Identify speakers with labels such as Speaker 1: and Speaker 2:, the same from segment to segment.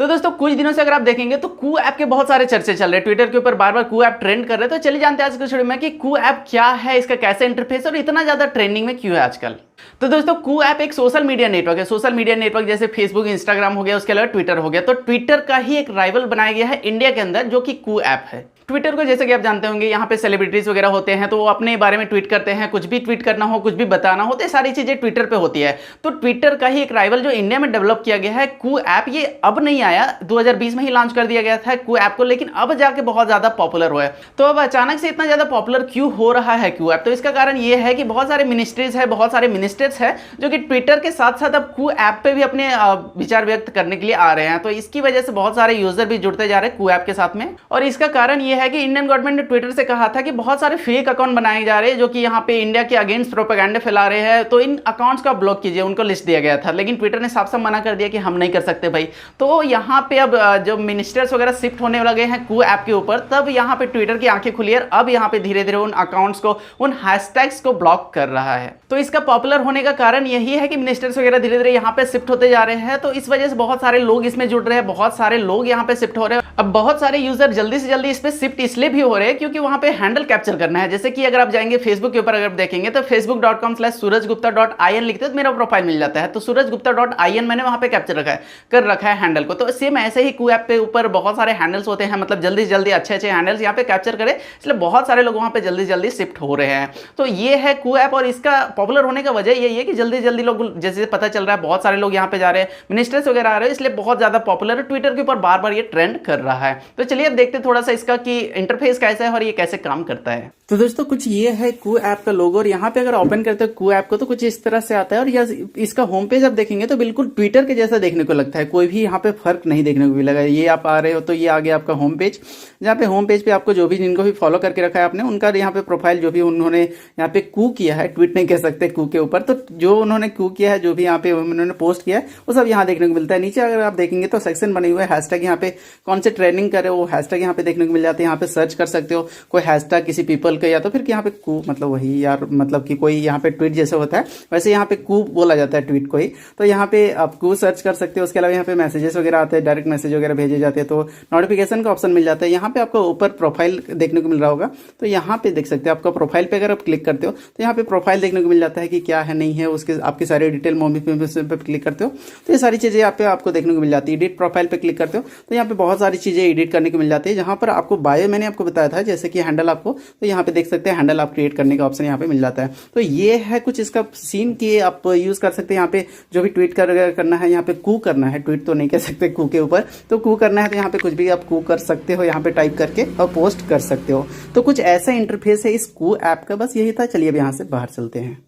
Speaker 1: तो दोस्तों कुछ दिनों से अगर आप देखेंगे तो कू ऐप के बहुत सारे चर्चे चल रहे हैं, ट्विटर के ऊपर बार बार कू ऐप ट्रेंड कर रहे हैं। तो चलिए जानते हैं आज के वीडियो में कि कू ऐप क्या है, इसका कैसे इंटरफेस और इतना ज्यादा ट्रेंडिंग में क्यों है आजकल। तो दोस्तों कू ऐप एक सोशल मीडिया नेटवर्क है। सोशल मीडिया नेटवर्क जैसे फेसबुक, इंस्टाग्राम हो गया, उसके अलावा ट्विटर हो गया। तो ट्विटर का ही एक राइवल बनाया गया है इंडिया के अंदर, जो कि कू ऐप है। ट्विटर को जैसे कि आप जानते होंगे, यहाँ पे सेलिब्रिटीज वगैरह होते हैं तो वो अपने बारे में ट्वीट करते हैं, कुछ भी ट्वीट करना हो, कुछ भी बताना हो, तो सारी चीजें ट्विटर पे होती है। तो ट्विटर का ही एक राइवल जो इंडिया में डेवलप किया गया है कू ऐप, ये अब नहीं आया, 2020 में ही लॉन्च कर दिया गया था कू ऐप को, लेकिन अब जाके बहुत ज्यादा पॉपुलर हुआ है। तो अब अचानक से इतना ज्यादा पॉपुलर क्यों हो रहा है कू ऐप? तो इसका कारण ये है कि बहुत सारे मिनिस्ट्रीज है, बहुत सारे मिनिस्टर्स है जो कि ट्विटर के साथ साथ अब कू ऐप पे भी अपने विचार व्यक्त करने के लिए आ रहे हैं। तो इसकी वजह से बहुत सारे यूजर भी जुड़ते जा रहे हैं कू ऐप के साथ में। और इसका कारण ये है कि इंडियन गवर्नमेंट ने ट्विटर से कहा था कि बहुत सारे फेक अकाउंट बनाए जा रहे हैं जो कि यहाँ पे इंडिया के अगेंस्ट प्रोपेगेंडा फैला रहे हैं, तो इन अकाउंट्स का ब्लॉक कीजिए, उनको लिस्ट दिया गया था। लेकिन ट्विटर ने साफ साफ मना कर दिया कि हम नहीं कर सकते भाई। तो यहाँ पे अब जो मिनिस्टर्स वगैरह शिफ्ट होने लगे हैं कू ऐप के ऊपर, तब यहाँ पे ट्विटर की आंखें खुली है। अब यहाँ पे धीरे धीरे उन अकाउंट्स को, उन हैशटैग्स को ब्लॉक कर रहा है। तो इसका पॉपुलर होने का कारण यही है कि मिनिस्टर्स वगैरह धीरे धीरे यहाँ पे शिफ्ट होते जा रहे हैं। तो इस वजह से बहुत सारे लोग इसमें जुड़ रहे हैं, बहुत सारे लोग यहाँ पे शिफ्ट हो रहे हैं। अब बहुत सारे यूजर जल्दी से जल्दी इस पे शिफ्ट इसलिए भी हो रहे हैं क्योंकि वहां पे हैंडल कैप्चर करना है। जैसे कि अगर आप जाएंगे फेसबुक के ऊपर, अगर आप देखेंगे तो facebook.com/surajgupta.in लिखते हैं तो मेरा प्रोफाइल मिल जाता है। तो surajgupta.in मैंने वहां पे कैप्चर कर रखा है हैंडल को। तो सेम ऐसे ही कू ऐप पे ऊपर बहुत सारे हैंडल्स होते हैं, मतलब जल्दी से जल्दी अच्छे अच्छे हैंडल्स यहाँ पे कैप्चर करें, इसलिए बहुत सारे लोग वहां पे जल्दी जल्दी शिफ्ट हो रहे हैं। तो ये है कू ऐप, और इसका पॉपुलर होने का वजह यही है कि जल्दी जल्दी लोग, जैसे पता चल रहा है बहुत सारे लोग यहाँ पे जा रहे हैं, मिनिस्टर्स वगैरह आ रहे हैं, इसलिए बहुत ज्यादा पॉपुलर है। ट्विटर के ऊपर बार बार ये ट्रेंड कर रहा है। तो चलिए अब देखते थोड़ा सा इसका कि इंटरफेस कैसा है और ये कैसे काम करता है। तो दोस्तों कुछ ये है कू ऐप का लोगो, और यहाँ पे अगर ओपन करते हैं कू ऐप को तो कुछ इस तरह से आता है। और इसका होम पेज आप देखेंगे तो बिल्कुल ट्विटर के जैसा देखने को लगता है, कोई भी यहाँ पे फर्क नहीं देखने को मिलेगा। ये आप आ रहे हो तो ये आ गया आपका होम पेज, जहाँ पे होम पेज पे आपको जो भी, जिनको भी फॉलो करके रखा है आपने, उनका यहाँ पे प्रोफाइल, जो भी उन्होंने यहाँ पे कू किया है, ट्वीट नहीं कह सकते कू के ऊपर, तो जो उन्होंने कू किया है, जो भी यहाँ पे उन्होंने पोस्ट किया है, वो सब यहाँ देखने को मिलता है। नीचे अगर आप देखेंगे तो सेक्शन बने हुए हैं, हैशटैग यहाँ पे कौन से ट्रेंडिंग करे वो हैशटैग यहाँ पे देखने को मिल जाते हैं। यहाँ पे सर्च कर सकते हो कोई हैशटैग किसी पीपल का, या तो फिर यहाँ पे कू, मतलब वही यार, मतलब कि कोई यहाँ पे ट्वीट जैसे होता है वैसे यहाँ पे कू बोला जाता है ट्वीट को ही। तो यहाँ पे आप कू सर्च कर सकते हो। उसके अलावा यहाँ पे मैसेजेस वगैरह आते हैं, डायरेक्ट मैसेज वगैरह भेजे जाते हैं, तो नोटिफिकेशन का ऑप्शन मिल जाता है। यहाँ पे आपको ऊपर प्रोफाइल देखने को मिल रहा होगा, तो यहाँ पे देख सकते हो आपका प्रोफाइल पे अगर आप क्लिक करते हो तो यहाँ पे प्रोफाइल देखने को मिल जाता है कि क्या है नहीं है, उसके आपकी सारी डिटेल मोबाइल पे क्लिक करते हो तो ये सारी चीजें यहाँ पे आपको देखने को मिल जाती है। एडिट प्रोफाइल पे क्लिक करते हो तो यहाँ पे बहुत सारी चीजें एडिट करने को मिल जाती है। जहां पर आपको बायो मैंने आपको बताया था, जैसे कि हैंडल आपको, तो यहाँ पे देख सकते हैं हैंडल आप क्रिएट करने का ऑप्शन यहाँ पे मिल जाता है। तो ये है कुछ इसका सीन कि आप यूज कर सकते हैं। यहाँ पे जो भी ट्वीट करना है, यहाँ पे कू करना है, ट्वीट तो नहीं कह सकते कू के ऊपर, तो कू करना है तो यहाँ पे कुछ भी आप कू कर सकते हो, यहाँ पे टाइप करके और पोस्ट कर सकते हो। तो कुछ ऐसा इंटरफेस है इस कू ऐप का। बस यही था, चलिए अब यहाँ से बाहर चलते हैं।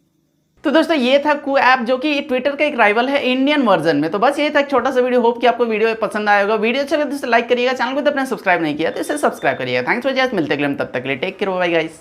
Speaker 1: तो दोस्तों ये था कू ऐप, जो कि ट्विटर का एक राइवल है इंडियन वर्जन में। तो बस ये था एक छोटा सा वीडियो। होप कि आपको वीडियो पसंद आया होगा। वीडियो अच्छा लगे तो लाइक करिएगा, चैनल को तो अपने सब्सक्राइब नहीं किया तो इसे सब्सक्राइब करिएगा। थैंक्स फॉर वॉचिंग, मिलते हैं तब तक के लिए टेक केयर, बाय गाइस।